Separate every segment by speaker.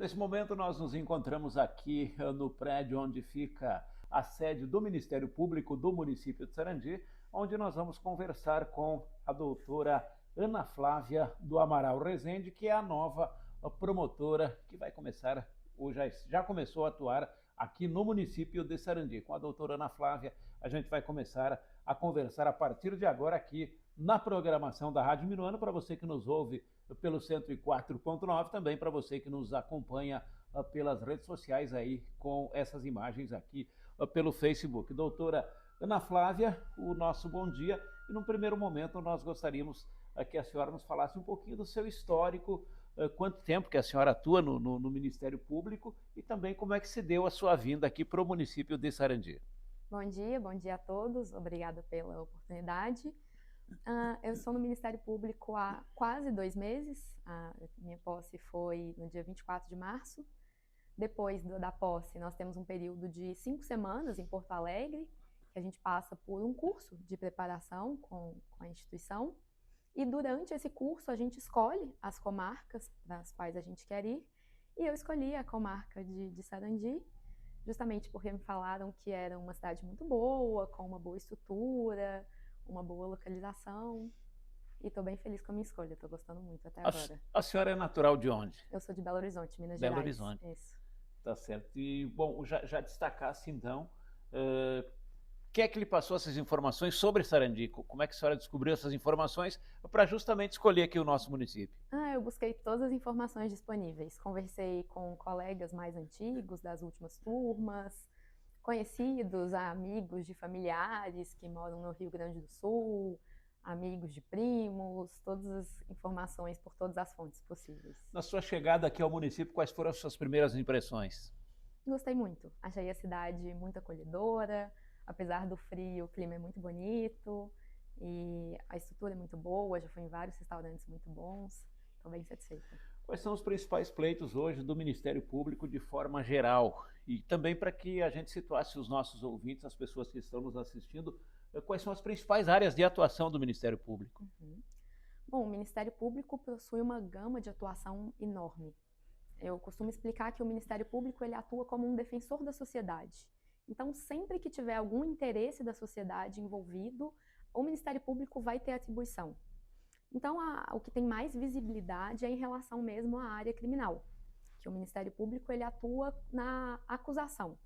Speaker 1: Nesse momento, nós nos encontramos aqui no prédio onde fica a sede do Ministério Público do município de Sarandi, onde nós vamos conversar com a doutora Ana Flávia do Amaral Rezende, que é a nova promotora que vai começar, ou já começou a atuar aqui no município de Sarandi. Com a doutora Ana Flávia, a gente vai começar a conversar a partir de agora aqui na programação da Rádio Minuano, para você que nos ouve pelo 104.9, também para você que nos acompanha pelas redes sociais aí com essas imagens aqui pelo Facebook. Doutora Ana Flávia, o nosso bom dia. E num primeiro momento nós gostaríamos que a senhora nos falasse um pouquinho do seu histórico, quanto tempo que a senhora atua no Ministério Público e também como é que se deu a sua vinda aqui para o município de Sarandi.
Speaker 2: Bom dia a todos, obrigada pela oportunidade. Eu sou no Ministério Público há quase 2 meses, minha posse foi no dia 24 de março. Depois da posse, nós temos um período de 5 semanas em Porto Alegre, que a gente passa por um curso de preparação com a instituição, e durante esse curso a gente escolhe as comarcas para as quais a gente quer ir, e eu escolhi a comarca de Sarandi, justamente porque me falaram que era uma cidade muito boa, com uma boa estrutura, uma boa localização, e estou bem feliz com a minha escolha, estou gostando muito até agora.
Speaker 1: A senhora é natural de onde?
Speaker 2: Eu sou de Belo Horizonte, Minas
Speaker 1: Belo
Speaker 2: Gerais.
Speaker 1: Horizonte.
Speaker 2: Isso.
Speaker 1: Tá certo. E, bom, já destacasse então, quem é que lhe passou essas informações sobre Sarandi? Como é que a senhora descobriu essas informações para justamente escolher aqui o nosso município?
Speaker 2: Eu busquei todas as informações disponíveis, conversei com colegas mais antigos das últimas turmas, conhecidos, amigos de familiares que moram no Rio Grande do Sul, amigos de primos, todas as informações por todas as fontes possíveis.
Speaker 1: Na sua chegada aqui ao município, quais foram as suas primeiras impressões?
Speaker 2: Gostei muito, achei a cidade muito acolhedora, apesar do frio, o clima é muito bonito e a estrutura é muito boa, já fui em vários restaurantes muito bons, estou bem satisfeita.
Speaker 1: Quais são os principais pleitos hoje do Ministério Público de forma geral? E também para que a gente situasse os nossos ouvintes, as pessoas que estão nos assistindo, quais são as principais áreas de atuação do Ministério Público?
Speaker 2: Bom, o Ministério Público possui uma gama de atuação enorme. Eu costumo explicar que o Ministério Público ele atua como um defensor da sociedade. Então, sempre que tiver algum interesse da sociedade envolvido, o Ministério Público vai ter atribuição. Então, o que tem mais visibilidade é em relação mesmo à área criminal, que o Ministério Público ele atua na acusação.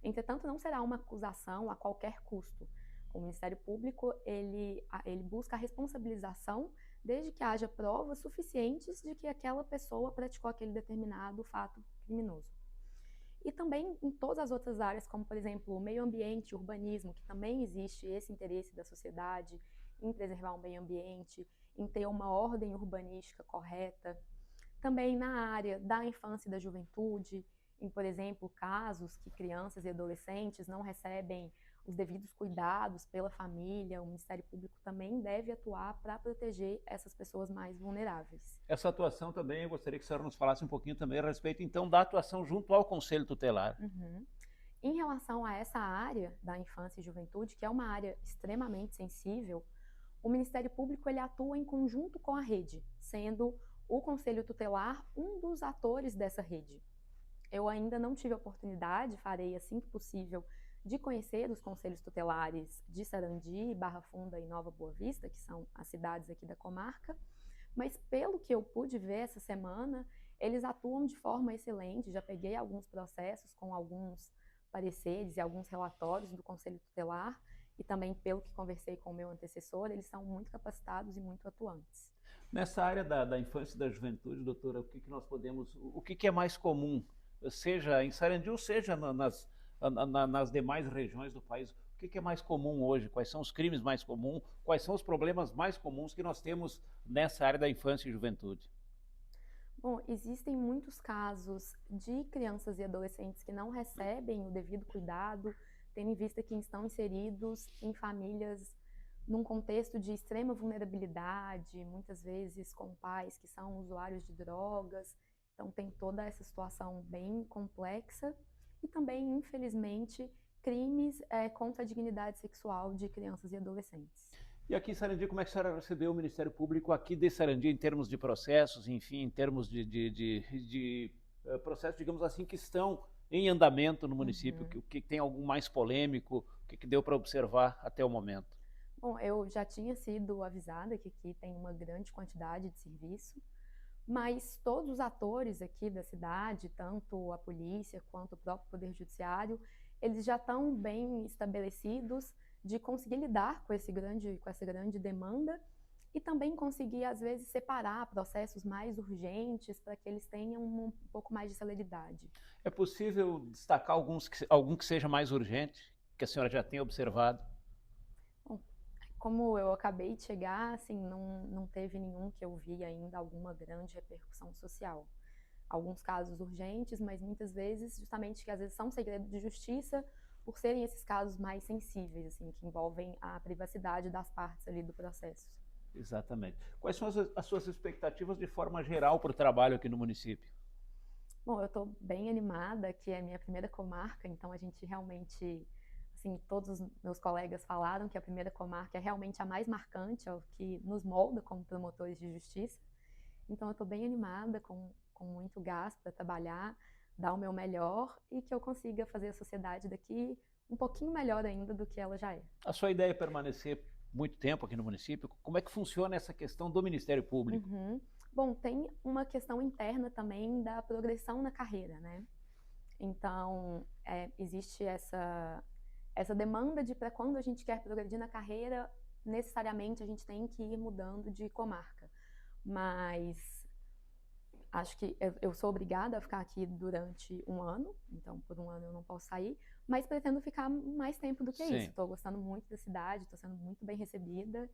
Speaker 2: Entretanto, não será uma acusação a qualquer custo. O Ministério Público ele busca a responsabilização desde que haja provas suficientes de que aquela pessoa praticou aquele determinado fato criminoso. E também em todas as outras áreas, como, por exemplo, o meio ambiente, urbanismo, que também existe esse interesse da sociedade em preservar o meio ambiente, em ter uma ordem urbanística correta. Também na área da infância e da juventude, em, por exemplo, casos que crianças e adolescentes não recebem os devidos cuidados pela família, o Ministério Público também deve atuar para proteger essas pessoas mais vulneráveis.
Speaker 1: Essa atuação também, eu gostaria que a senhora nos falasse um pouquinho também a respeito, então, da atuação junto ao Conselho Tutelar.
Speaker 2: Em relação a essa área da infância e juventude, que é uma área extremamente sensível, o Ministério Público ele atua em conjunto com a rede, sendo o Conselho Tutelar um dos atores dessa rede. Eu ainda não tive a oportunidade, farei assim que possível, de conhecer os conselhos tutelares de Sarandi, Barra Funda e Nova Boa Vista, que são as cidades aqui da comarca, mas pelo que eu pude ver essa semana, eles atuam de forma excelente, já peguei alguns processos com alguns pareceres e alguns relatórios do Conselho Tutelar, e também pelo que conversei com o meu antecessor, eles são muito capacitados e muito atuantes.
Speaker 1: Nessa área da infância e da juventude, doutora, o que é mais comum, seja em Sarandi ou seja nas demais regiões do país, o que é mais comum hoje? Quais são os crimes mais comuns? Quais são os problemas mais comuns que nós temos nessa área da infância e juventude?
Speaker 2: Bom, existem muitos casos de crianças e adolescentes que não recebem o devido cuidado, tendo em vista que estão inseridos em famílias num contexto de extrema vulnerabilidade, muitas vezes com pais que são usuários de drogas, então tem toda essa situação bem complexa. E também, infelizmente, crimes contra a dignidade sexual de crianças e adolescentes.
Speaker 1: E aqui em Sarandi, como é que a senhora recebeu o Ministério Público aqui de Sarandi em termos de processos, enfim, em termos de processos, digamos assim, que estão em andamento no município, o que tem algum mais polêmico, o que deu para observar até o momento?
Speaker 2: Bom, eu já tinha sido avisada que aqui tem uma grande quantidade de serviço, mas todos os atores aqui da cidade, tanto a polícia quanto o próprio Poder Judiciário, eles já estão bem estabelecidos de conseguir lidar com essa grande demanda e também conseguir, às vezes, separar processos mais urgentes para que eles tenham um pouco mais de celeridade.
Speaker 1: É possível destacar algum que seja mais urgente, que a senhora já tenha observado?
Speaker 2: Bom, como eu acabei de chegar, assim, não teve nenhum que eu vi ainda alguma grande repercussão social. Alguns casos urgentes, mas muitas vezes, justamente que às vezes são segredo de justiça, por serem esses casos mais sensíveis, assim, que envolvem a privacidade das partes ali do processo.
Speaker 1: Exatamente. Quais são as suas expectativas de forma geral para o trabalho aqui no município?
Speaker 2: Bom, eu estou bem animada, que é a minha primeira comarca, então a gente realmente, assim, todos os meus colegas falaram que a primeira comarca é realmente a mais marcante, é o que nos molda como promotores de justiça. Então eu estou bem animada, com muito gás para trabalhar, dar o meu melhor e que eu consiga fazer a sociedade daqui um pouquinho melhor ainda do que ela já é.
Speaker 1: A sua ideia é permanecer muito tempo aqui no município? Como é que funciona essa questão do Ministério Público?
Speaker 2: Bom, tem uma questão interna também da progressão na carreira, né? Então, existe essa demanda de para quando a gente quer progredir na carreira, necessariamente a gente tem que ir mudando de comarca. Mas acho que eu sou obrigada a ficar aqui durante um ano, então por um ano eu não posso sair, mas pretendo ficar mais tempo do que
Speaker 1: Sim.
Speaker 2: isso. Estou gostando muito da cidade, estou sendo muito bem recebida.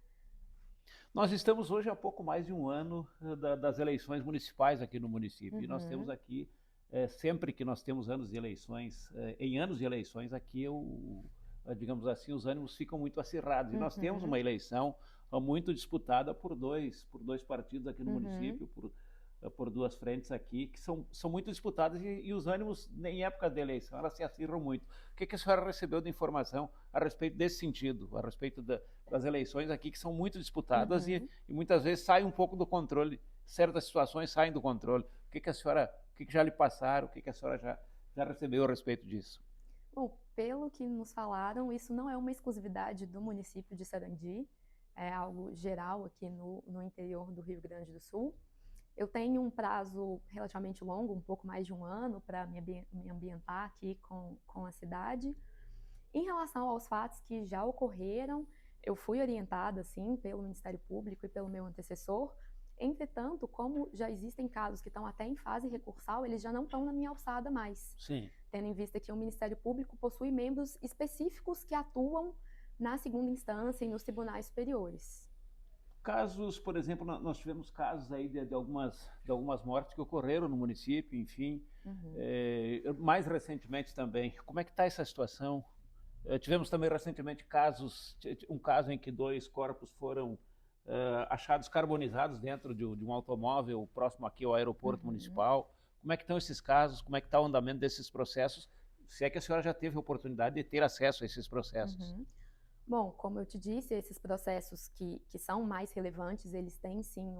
Speaker 1: Nós estamos hoje há pouco mais de um ano das eleições municipais aqui no município. E nós temos aqui, sempre que nós temos anos de eleições, em anos de eleições, aqui, digamos assim, os ânimos ficam muito acirrados. E nós temos uma eleição muito disputada por dois partidos aqui no município, por duas frentes aqui, que são muito disputadas e os ânimos, em época de eleição, elas se acirram muito. O que a senhora recebeu de informação a respeito desse sentido, a respeito das eleições aqui, que são muito disputadas e muitas vezes saem um pouco do controle, certas situações saem do controle. O que a senhora, o que já lhe passaram, o que a senhora já recebeu a respeito disso?
Speaker 2: Bom, pelo que nos falaram, isso não é uma exclusividade do município de Sarandi, é algo geral aqui no interior do Rio Grande do Sul. Eu tenho um prazo relativamente longo, um pouco mais de um ano, para me ambientar aqui com a cidade. Em relação aos fatos que já ocorreram, eu fui orientada, sim, pelo Ministério Público e pelo meu antecessor. Entretanto, como já existem casos que estão até em fase recursal, eles já não estão na minha alçada mais.
Speaker 1: Sim.
Speaker 2: Tendo em vista que o Ministério Público possui membros específicos que atuam na segunda instância e nos tribunais superiores.
Speaker 1: Casos, por exemplo, nós tivemos casos aí de algumas mortes que ocorreram no município, enfim. Mais recentemente também. Como é que está essa situação? Tivemos também recentemente um caso em que 2 corpos foram achados carbonizados dentro de um automóvel próximo aqui ao aeroporto municipal. Como é que estão esses casos? Como é que está o andamento desses processos? Se é que a senhora já teve a oportunidade de ter acesso a esses processos.
Speaker 2: Bom, como eu te disse, esses processos que são mais relevantes, eles têm sim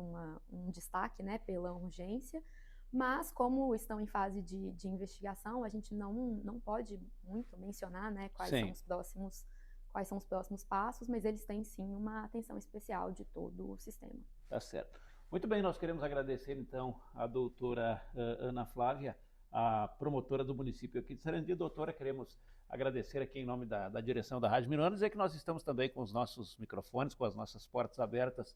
Speaker 2: um destaque, né, pela urgência, mas como estão em fase de investigação, a gente não pode muito mencionar, né, quais são os próximos passos, mas eles têm sim uma atenção especial de todo o sistema.
Speaker 1: Tá certo. Muito bem, nós queremos agradecer então a doutora Ana Flávia, a promotora do município aqui de Sarandi. Doutora, queremos agradecer aqui em nome da direção da Rádio Minuano, dizer que nós estamos também com os nossos microfones, com as nossas portas abertas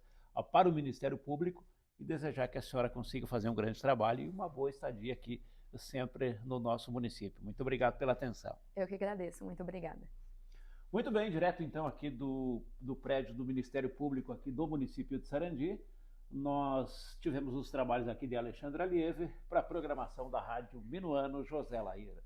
Speaker 1: para o Ministério Público e desejar que a senhora consiga fazer um grande trabalho e uma boa estadia aqui sempre no nosso município. Muito obrigado pela atenção.
Speaker 2: Eu que agradeço, muito obrigada.
Speaker 1: Muito bem, direto então aqui do prédio do Ministério Público aqui do município de Sarandi, nós tivemos os trabalhos aqui de Alexandre Aliev para a programação da Rádio Minuano José Laíra.